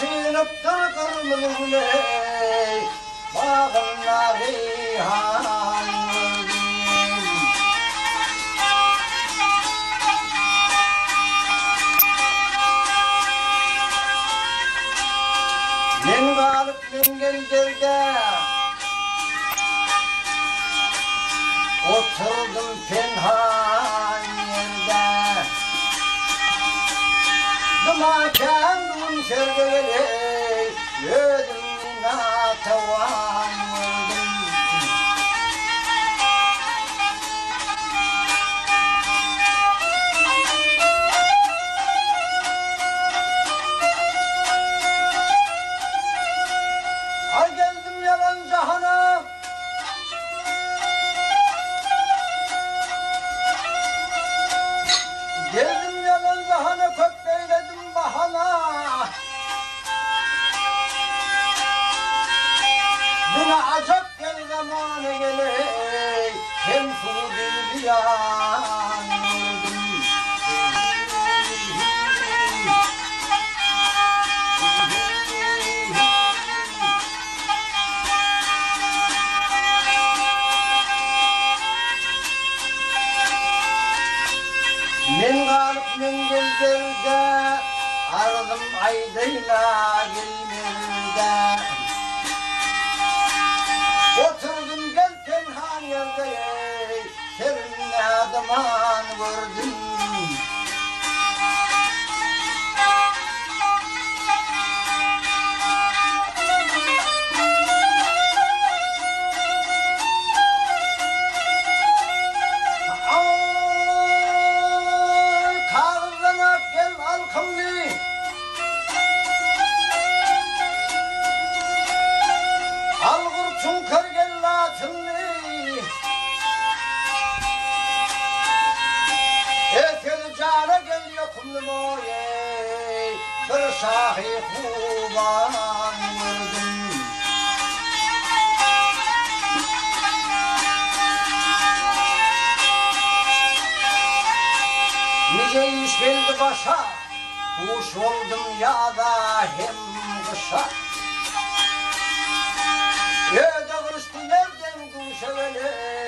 Aşınıptır kırmızı güley, bağımla reyhan gördüm. Men kalıp mengen yerde, oturdum penhan yerde. Dumaken sergeley, ödüm natavan vurdum. Ay geldim yalan cahana, geldim yalan cahana, kök beyledim bahana. Buna acap gel zamanı geley, hem su bir yan vurdum. Men kalıp men gelde, ardım aydayla gelmerde. Oturdum gel penhan yerde, seninle adıman gördüm. Çünkü gel latınlı, etel cana gel yokumlu moye, bir şahi kuban vurdum. Nice iş geldi başa, kuş oldum ya da hem kışa. Öde kıştı nereden kuşa böyle,